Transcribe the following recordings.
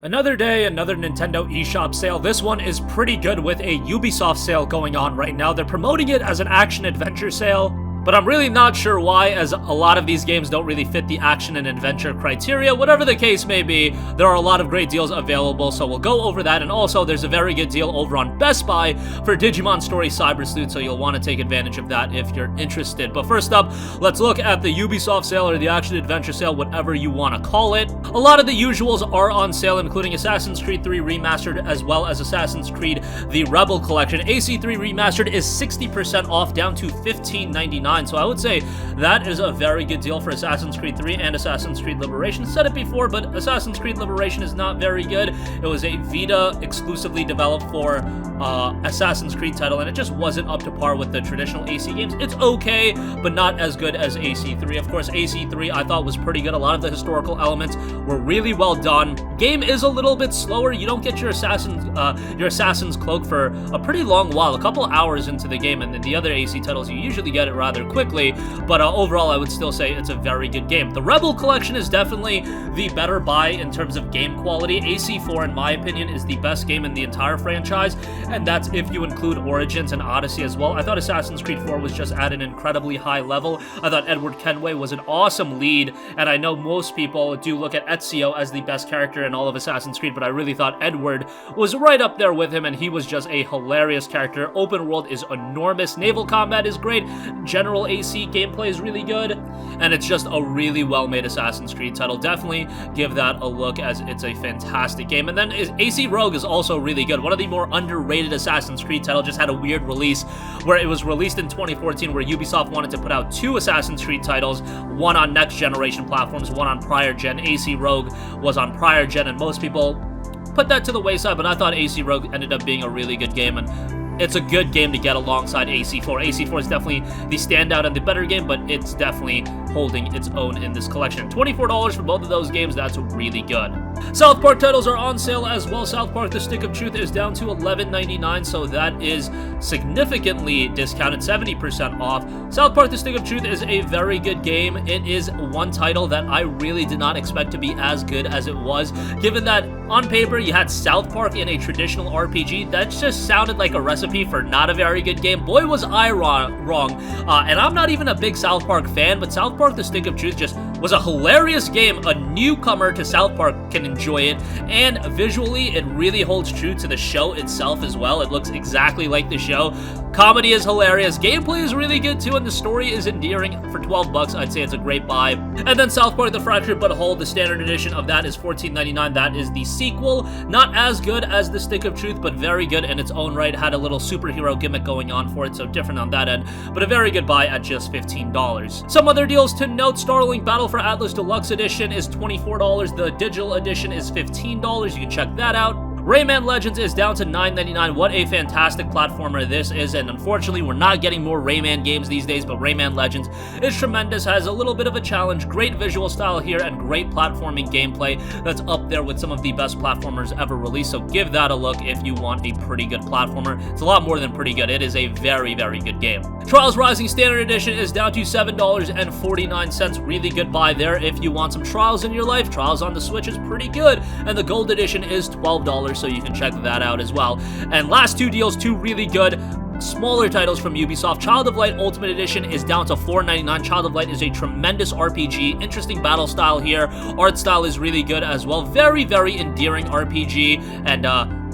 Another day, another Nintendo eShop sale. This one is pretty good with a Ubisoft sale going on right now. They're promoting it as an action-adventure sale, but I'm really not sure why, as a lot of these games don't really fit the action and adventure criteria. Whatever the case may be, there are a lot of great deals available, so we'll go over that. And also, there's a very good deal over on Best Buy for Digimon Story Cyber Sleuth, so you'll want to take advantage of that if you're interested. But first up, let's look at the Ubisoft sale, or the action-adventure sale, whatever you want to call it. A lot of the usuals are on sale, including Assassin's Creed 3 Remastered, as well as Assassin's Creed The Rebel Collection. AC3 Remastered is 60% off, down to $15.99. So I would say that is a very good deal for Assassin's Creed 3 and Assassin's Creed Liberation. Said it before, but Assassin's Creed Liberation is not very good. It was a Vita exclusively developed for Assassin's Creed title, and it just wasn't up to par with the traditional AC games. It's okay, but not as good as AC3. Of course, AC3 I thought was pretty good. A lot of the historical elements were really well done. Game is a little bit slower. You don't get your assassin's cloak for a pretty long while, a couple hours into the game, and then the other AC titles you usually get it rather quickly, but overall I would still say it's a very good game. The Rebel Collection is definitely the better buy in terms of game quality. AC4, in my opinion, is the best game in the entire franchise, and that's if you include Origins and Odyssey as well. I thought Assassin's Creed 4 was just at an incredibly high level. I thought Edward Kenway was an awesome lead, and I know most people do look at Ezio as the best character in all of Assassin's Creed, but I really thought Edward was right up there with him, and he was just a hilarious character. Open world is enormous, naval combat is great, general AC gameplay is really good, and it's just a really well-made Assassin's Creed title. Definitely give that a look, as it's a fantastic game. And then AC Rogue is also really good. One of the more underrated Assassin's Creed titles. Just had a weird release where it was released in 2014, where Ubisoft wanted to put out two Assassin's Creed titles, one on next generation platforms, one on prior gen. AC Rogue was on prior gen, and most people put that to the wayside, but I thought AC Rogue ended up being a really good game, and it's a good game to get alongside AC4. AC4 is definitely the standout and the better game, but it's definitely holding its own in this collection. $24 for both of those games, that's really good. South Park titles are on sale as well. South Park The Stick of Truth is down to $11.99, so that is significantly discounted, 70% off. South Park The Stick of Truth is a very good game. It is one title that I really did not expect to be as good as it was, given that on paper you had South Park in a traditional RPG. That just sounded like a recipe for not a very good game. Boy, was I wrong. And I'm not even a big South Park fan, but South Park The Stick of Truth just was a hilarious game. A newcomer to South Park can enjoy it, and visually it really holds true to the show itself as well. It looks exactly like the show. Comedy is hilarious, gameplay is really good too, and the story is endearing. For $12, I'd say it's a great buy. And then South Park The Fractured But Whole, the standard edition of that is $14.99. That is the sequel. Not as good as The Stick of Truth, but very good in its own right. Had a little superhero gimmick going on for it, so different on that end, but a very good buy at just $15. Some other deals to note: Starlink Battle for Atlas Deluxe Edition is $24. The digital edition is $15. You can check that out. Rayman Legends is down to $9.99. What a fantastic platformer this is, and unfortunately we're not getting more Rayman games these days, but Rayman Legends is tremendous, has a little bit of a challenge, great visual style here, and great platforming gameplay that's up there with some of the best platformers ever released, so give that a look if you want a pretty good platformer. It's a lot more than pretty good, it is a very, very good game. Trials Rising Standard Edition is down to $7.49. Really good buy there if you want some Trials in your life. Trials on the Switch is pretty good, and the Gold Edition is $12, so you can check that out as well. And last two deals, two really good smaller titles from Ubisoft. Child of Light Ultimate Edition is down to $4.99. Child of Light is a tremendous RPG, interesting battle style here. Art style is really good as well. Very, very endearing RPG, and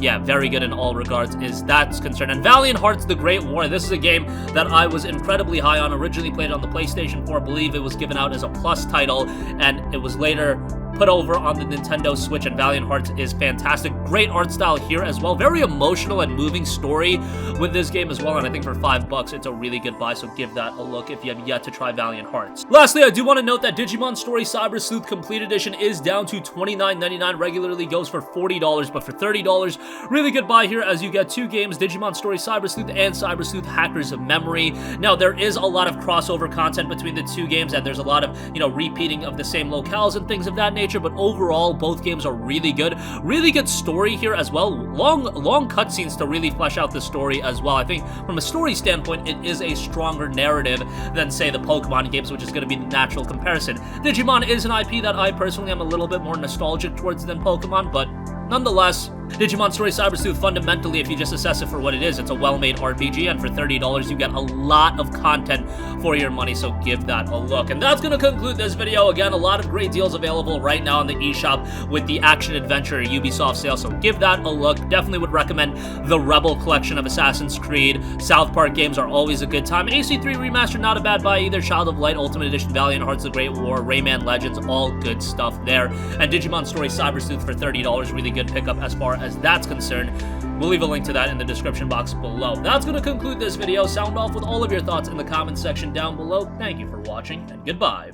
yeah, very good in all regards is that's concerned. And Valiant Hearts The Great War, this is a game that I was incredibly high on. Originally played on the PlayStation 4, I believe it was given out as a Plus title, and it was later put over on the Nintendo Switch, and Valiant Hearts is fantastic. Great art style here as well. Very emotional and moving story with this game as well, and I think for $5 it's a really good buy, so give that a look if you have yet to try Valiant Hearts. Lastly, I do want to note that Digimon Story Cyber Sleuth Complete Edition is down to $29.99. Regularly goes for $40, but for $30, really good buy here, as you get two games, Digimon Story Cyber Sleuth and Cyber Sleuth Hackers of Memory. Now, there is a lot of crossover content between the two games, and there's a lot of, repeating of the same locales and things of that nature, but overall, both games are really good. Really good story here as well. Long cutscenes to really flesh out the story as well. I think from a story standpoint, it is a stronger narrative than, say, the Pokemon games, which is going to be the natural comparison. Digimon is an IP that I personally am a little bit more nostalgic towards than Pokemon, but Nonetheless, Digimon Story Cyber Sleuth, fundamentally, if you just assess it for what it is, it's a well-made RPG, and for $30, you get a lot of content for your money, so give that a look. And that's going to conclude this video. Again, a lot of great deals available right now on the eShop with the action-adventure Ubisoft sale, so give that a look. Definitely would recommend the Rebel collection of Assassin's Creed. South Park games are always a good time. AC3 Remastered, not a bad buy either. Child of Light, Ultimate Edition, Valiant Hearts of the Great War, Rayman Legends, all good stuff there. And Digimon Story Cyber Sleuth for $30, really good pickup as far as that's concerned. We'll leave a link to that in the description box below. That's going to conclude this video. Sound off with all of your thoughts in the comments section down below. Thank you for watching, and goodbye.